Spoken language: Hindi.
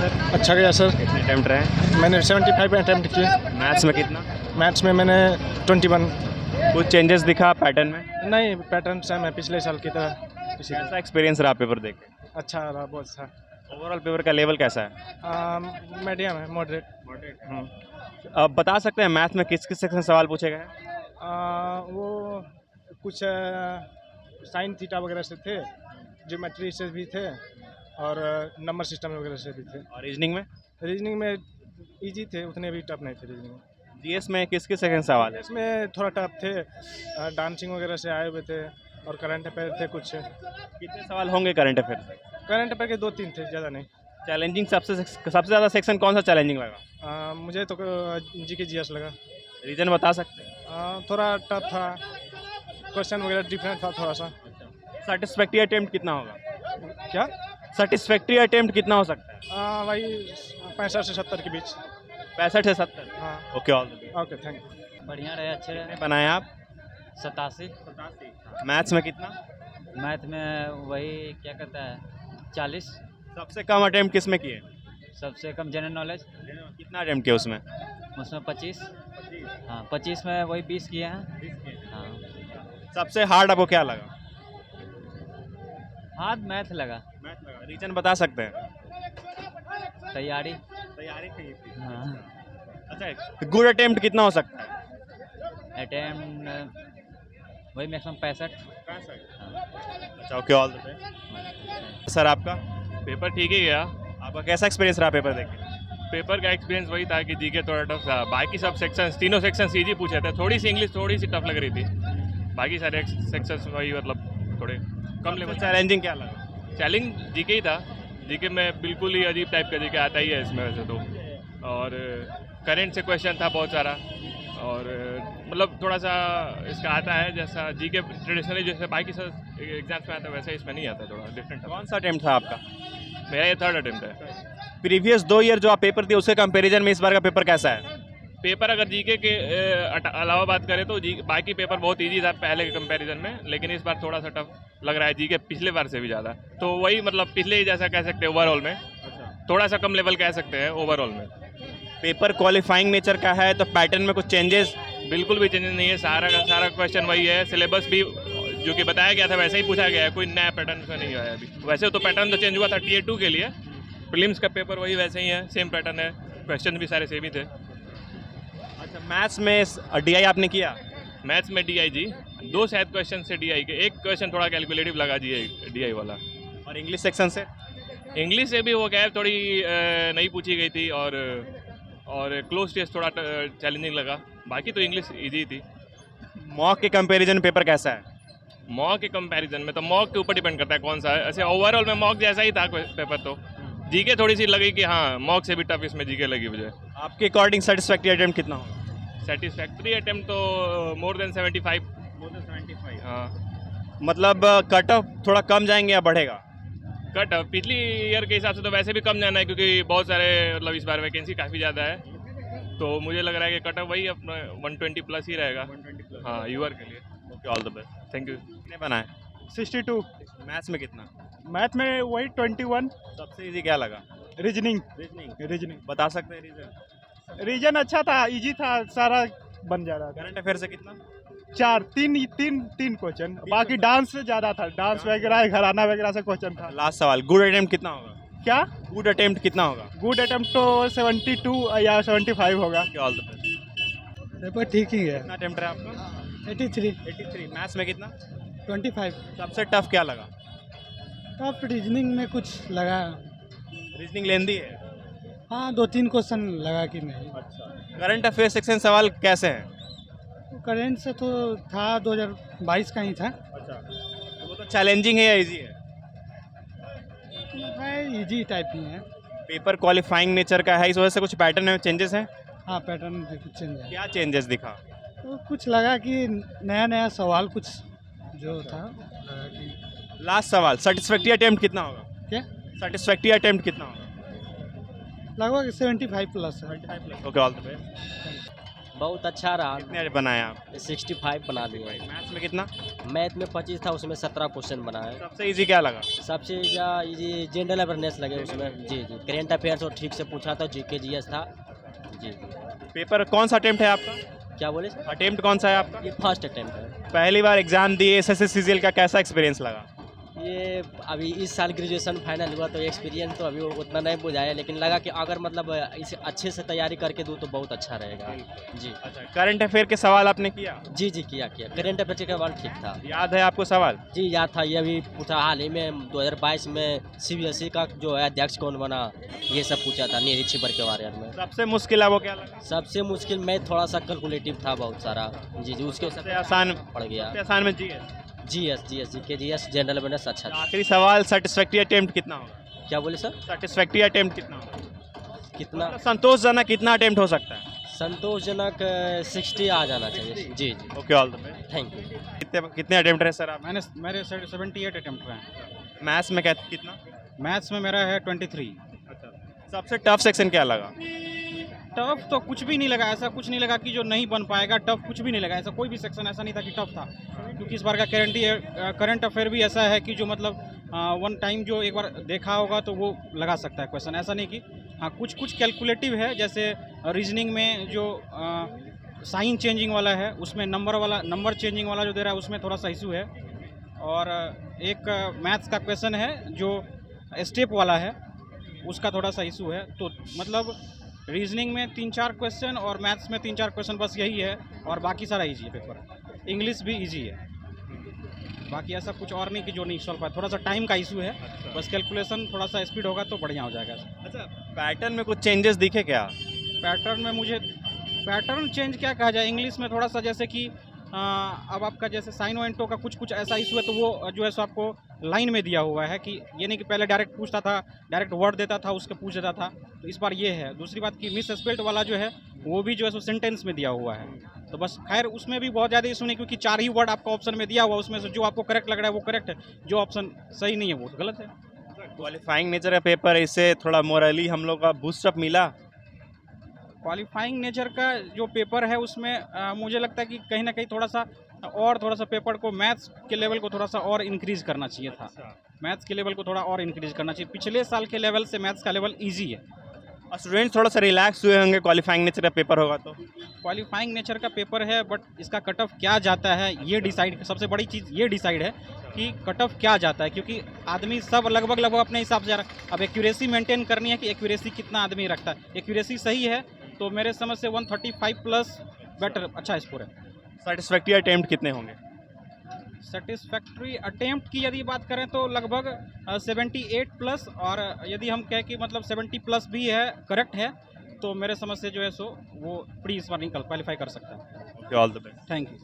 सर? अच्छा गया सर। कितने अटेम्प्ट रहे? मैंने 75 अटैम्प्ट किए। मैथ्स में कितना? मैथ्स में मैंने 21। कुछ चेंजेस दिखा पैटर्न में? नहीं, पैटर्न सेम है पिछले साल की तरह। इसी कैसा एक्सपीरियंस रहा पेपर देख के? अच्छा रहा, बहुत अच्छा। ओवरऑल पेपर का लेवल कैसा है? मीडियम है, मॉडरेट। अब बता सकते हैं मैथ में किस किस सेक्शन सवाल पूछे गए हैं? वो कुछ साइन थीटा वगैरह से थे, ज्योमेट्री से भी थे, और नंबर सिस्टम वगैरह से भी थे। और रीजनिंग में? रीजनिंग में इजी थे, उतने भी टफ नहीं थे रीजनिंग में। जीएस में किस किस सेक्शन सवाल है? इसमें थोड़ा टफ थे, डांसिंग वगैरह से आए हुए थे, और करंट अफेयर थे कुछ। कितने सवाल होंगे करंट अफेयर से? करंट अफेयर के 2-3 थे, ज़्यादा नहीं। चैलेंजिंग सबसे ज़्यादा सेक्शन कौन सा चैलेंजिंग लगा? मुझे तो जी के जीएस लगा। रीजन बता सकते हैं? थोड़ा टफ था, क्वेश्चन वगैरह डिफरेंट था थोड़ा सा। सेटिस्फैक्ट्री अटेम्प्ट कितना होगा? क्या? सेटिस्फैक्ट्री अटेम्प्ट कितना हो सकता है? वही 65 से 70 के बीच। 65 से 70? हाँ। Okay, all okay, thank you. बढ़िया रहे, अच्छे रहे। बनाए आप? 87। मैथ्स में कितना? मैथ में वही क्या कहता है 40। सबसे कम अटेम्प्ट किस में किए? सबसे कम जनरल नॉलेज, कितना अटेम्प्ट किया उसमें? उसमें 25। हाँ, 25 में वही 20 किए हैं। हाँ, सबसे हार्ड आपको क्या लगा? हाथ मैथ लगा। मैथ लगा। रीजन बता सकते हैं? तैयारी। तैयारी की थी। हाँ, अच्छा, गुड अटेम्प्ट कितना हो सकता है? अटेम्प्ट वही मैक्सिमम 65। अच्छा, okay, all the best. Sir आपका? पेपर ठीक ही गया। आपका कैसा एक्सपीरियंस रहा पेपर देख के? पेपर का एक्सपीरियंस वही था कि जीके थोड़ा टफ था। बाकी सब सेक्शंस, तीनों सेक्शंस इजी पूछे थे। थोड़ी सी इंग्लिश थोड़ी सी टफ लग रही थी। बाकी सारे सेक्शंस वही मतलब थोड़े कम लेवल। चैलेंजिंग क्या लगा? चैलेंज जीके ही था। जीके में बिल्कुल ही अजीब टाइप का जीके आता ही है इसमें वैसे तो। और करंट से क्वेश्चन था बहुत सारा, और मतलब थोड़ा सा इसका आता है जैसा जीके ट्रेडिशनली जैसे बाकी सब एग्जाम्स में आता है वैसे इसमें नहीं आता, थोड़ा डिफरेंट। कौन सा अटेम्प्ट था आपका? मेरा ये 3rd अटेम्प्ट है। प्रीवियस 2 ईयर जो आप पेपर दिए उसके कंपैरिजन में इस बार का पेपर कैसा है? पेपर अगर जीके के अलावा बात करें तो बाकी पेपर बहुत इजी था पहले के कंपैरिजन में, लेकिन इस बार थोड़ा सा टफ लग रहा है जीके पिछले बार से भी ज़्यादा। तो वही मतलब पिछले ही जैसा कह सकते हैं ओवरऑल में। थोड़ा सा कम लेवल कह सकते हैं ओवरऑल में। पेपर क्वालिफाइंग नेचर का है तो पैटर्न में कुछ चेंजेस? बिल्कुल भी चेंजेस नहीं है, सारा का सारा क्वेश्चन वही है। सिलेबस भी जो कि बताया गया था वैसे ही पूछा गया है, कोई नया पैटर्न उसमें नहीं आया अभी। वैसे तो पैटर्न तो चेंज हुआ था Tier 2 के लिए, प्रीलिम्स का पेपर वही वैसे ही है, सेम पैटर्न है, क्वेश्चन भी सारे सेम ही थे। अच्छा, मैथ्स में डीआई आपने किया? मैथ्स में DI जी 2 शायद क्वेश्चन से DI के, एक क्वेश्चन थोड़ा कैलकुलेटिव लगा DI वाला। और इंग्लिश सेक्शन से? इंग्लिश से भी वो गैर थोड़ी नहीं पूछी गई थी, और क्लोज टेस्ट थोड़ा चैलेंजिंग लगा। बाकी तो इंग्लिश इजी थी। मॉक के कंपैरिजन में पेपर कैसा है? मॉक के कंपैरिजन में तो मॉक के ऊपर डिपेंड करता है कौन सा है। ऐसे ओवरऑल में मॉक जैसा ही था पेपर। तो जीके थोड़ी सी लगी कि हाँ मॉक से भी टफ इसमें जीके लगी मुझे। आपके अकॉर्डिंग सेटिस्फैक्ट्री अटेम्प्ट कितना होगा? सेटिस्फैक्ट्री अटेम्प्ट तो मोर देन 75। हाँ, मतलब कट ऑफ थोड़ा कम जाएंगे या बढ़ेगा? कट ऑफ पिछली ईयर के हिसाब से तो वैसे भी कम जाना है, क्योंकि बहुत सारे मतलब इस बार वैकेंसी काफ़ी ज़्यादा है। तो मुझे लग रहा है कि कट ऑफ वही अपना 120 प्लस ही रहेगा। हाँ, यूआर के लिए। Okay, all the best. Thank you. कितने बनाए? 62। मैथ्स में कितना? मैथ में वही 21। सबसे इजी क्या लगा? रीजनिंग। रीजनिंग बता सकते हैं रीजन? रीजन अच्छा था, इजी था, सारा बन जा रहा था। करंट अफेयर से कितना? 3 क्वेश्चन, बाकी डांस से ज़्यादा था। डांस वगैरह, घराना वगैरह से क्वेश्चन था। लास्ट सवाल, गुड अटेम्प्ट कितना होगा? क्या? गुड अटेम्प्ट कितना होगा? गुड अटेम्प्ट तो 72 या 75 होगा। All the best. पेपर ठीक ही है। कितना अटेम्प्ट है आपका? 83। मैथ्स में कितना? 25। सबसे टफ क्या लगा? टफ रीजनिंग में कुछ लगा। रीजनिंग लेंदी है? हाँ, 2-3 क्वेश्चन लगा कि नहीं। करंट अफेयर सेक्शन सवाल कैसे हैं? करेंट से तो था 2022 का ही था। अच्छा, वो तो चैलेंजिंग है या इजी है? इजी टाइप ही है। पेपर क्वालिफाइंग नेचर का है, इस वजह से कुछ पैटर्न में चेंजेस हैं? हाँ, पैटर्न भी कुछ चेंज है। क्या चेंजेस दिखा? तो कुछ लगा कि नया नया सवाल कुछ जो था लगा कि। लास्ट सवाल, सेटिस्फैक्ट्री अटेम्प्ट कितना होगा? क्या? सेटिस्फैक्ट्री अटेम्प्ट कितना होगा? लगभग 75 प्लस है। Okay, all the best. बहुत अच्छा रहा। कितने बनाए आप? 65 बना लिए। मैथ्स में कितना? मैथ में 25 था, उसमें 17 क्वेश्चन बनाए। सबसे इजी क्या लगा? सबसे इजी जनरल अवेयरनेस लगे उसमें। जी जी, करेंट अफेयर्स और ठीक से पूछा था, जीके जीएस था। जी जी। पेपर कौन सा अटेम्प्ट है आपका? क्या बोले? अटेम्प्ट कौन सा है आपका? ये फर्स्ट अटेम्प्ट है। पहली बार एग्जाम दिए एसएससी सीजीएल का, कैसा एक्सपीरियंस लगा? ये अभी इस साल ग्रेजुएशन फाइनल हुआ तो एक्सपीरियंस तो अभी उतना नहीं बुझाया, लेकिन लगा कि अगर मतलब इसे अच्छे से तैयारी करके दूँ तो बहुत अच्छा रहेगा। जी अच्छा, करंट अफेयर के सवाल आपने किया? जी जी, किया। करेंट अफेयर के सवाल ठीक था। याद है आपको सवाल? जी याद था। ये अभी पूछा हाल ही में 2022 में सीबीएसई का जो है अध्यक्ष कौन बना, ये सब पूछा था नीरज छिबर के बारे में। सबसे मुश्किल है वो क्या लगा? सबसे मुश्किल मैथ थोड़ा सा कैलकुलेटिव था बहुत सारा। जी जी, उसके सबसे आसान? पड़ गया। सबसे आसान में GS? GS GK GS general awareness अच्छा था। आखिरी सवाल, सेटिस्फैक्टरी अटेम्प्ट कितना होगा? क्या बोले सर? सेटिस्फैक्टरी अटेम्प्ट कितना होगा? कितना? संतोषजनक कितना अटेम्प्ट हो सकता है? संतोषजनक 60 आ जाना चाहिए। जी जी, okay, all the best. Thank you. कितने अटेम्प्ट रहे सर आप? मेरे 78 अटेम्प्ट रहे हैं। मैथ्स में कितना? मैथ्स में मेरा है 23। सबसे टफ सेक्शन क्या लगा? टफ तो कुछ भी नहीं लगा, ऐसा कुछ नहीं लगा कि जो नहीं बन पाएगा। टफ कुछ भी नहीं लगा, ऐसा कोई भी सेक्शन ऐसा नहीं था कि टफ था, क्योंकि इस बार का करंट अफेयर भी ऐसा है कि जो मतलब वन टाइम जो एक बार देखा होगा तो वो लगा सकता है क्वेश्चन। ऐसा नहीं कि हाँ, कुछ कुछ कैलकुलेटिव है, जैसे रीजनिंग में जो साइन चेंजिंग वाला है उसमें नंबर चेंजिंग वाला जो दे रहा है उसमें थोड़ा सा इशू है। और एक मैथ्स का क्वेश्चन है जो स्टेप वाला है, उसका थोड़ा सा इशू है। तो मतलब रीजनिंग में 3-4 क्वेश्चन और मैथ्स में 3-4 क्वेश्चन, बस यही है। और बाकी सारा इजी है पेपर। इंग्लिश भी इजी है, बाकी ऐसा कुछ और नहीं कि जो नहीं सॉल्व पाए। थोड़ा सा टाइम का इशू है, बस कैलकुलेशन थोड़ा सा स्पीड होगा तो बढ़िया हो जाएगा। अच्छा, पैटर्न में कुछ चेंजेस दिखे क्या? पैटर्न में मुझे पैटर्न चेंज क्या कहा जाए, इंग्लिश में थोड़ा सा जैसे कि अब आपका जैसे साइन एंटो का कुछ ऐसा इशू है, तो वो जो है सो आपको लाइन में दिया हुआ है कि ये नहीं कि पहले डायरेक्ट पूछता था, डायरेक्ट वर्ड देता था उसके पूछ देता था। तो इस बार ये है। दूसरी बात कि मिस स्पेल्ट वाला जो है वो भी जो है सो सेंटेंस में दिया हुआ है। तो बस खैर उसमें भी बहुत ज़्यादा इशू नहीं, क्योंकि 4 ही वर्ड आपका ऑप्शन में दिया हुआ, उसमें से जो आपको करेक्ट लग रहा है वो करेक्ट है, जो ऑप्शन सही नहीं है वो गलत है। क्वालिफाइंग नेचर का पेपर है, इससे थोड़ा मोरली हम लोग का बूस्टअप मिला। क्वालिफाइंग नेचर का जो पेपर है उसमें मुझे लगता है कि कहीं ना कहीं थोड़ा सा पेपर को मैथ्स के लेवल को थोड़ा सा और इंक्रीज़ करना चाहिए था। मैथ्स के लेवल को थोड़ा और इंक्रीज़ करना चाहिए। पिछले साल के लेवल से मैथ्स का लेवल ईजी है। और स्टूडेंट्स थोड़ा सा रिलैक्स हुए होंगे, क्वालिफाइंग नेचर का पेपर होगा तो। क्वालिफाइंग नेचर का पेपर है, बट इसका कट ऑफ क्या जाता है ये डिसाइड, सबसे बड़ी चीज़ ये डिसाइड है कि कट ऑफ क्या जाता है, क्योंकि आदमी सब लगभग अपने हिसाब से। अब एक्यूरेसी मेंटेन करनी है कि एक्यूरेसी कितना आदमी रखता है। एक्यूरेसी सही है तो मेरे समझ से 135 प्लस बेटर अच्छा स्कोर है। सेटिस्फैक्टरी अटेम्प्ट कितने होंगे? सेटिस्फैक्ट्री अटेम्प्ट की यदि बात करें तो लगभग 78 प्लस, और यदि हम कहें कि मतलब 70 प्लस भी है, करेक्ट है, तो मेरे समझ से जो है सो वो प्री इस बार क्वालिफाई कर सकता है। All the best. Thank you.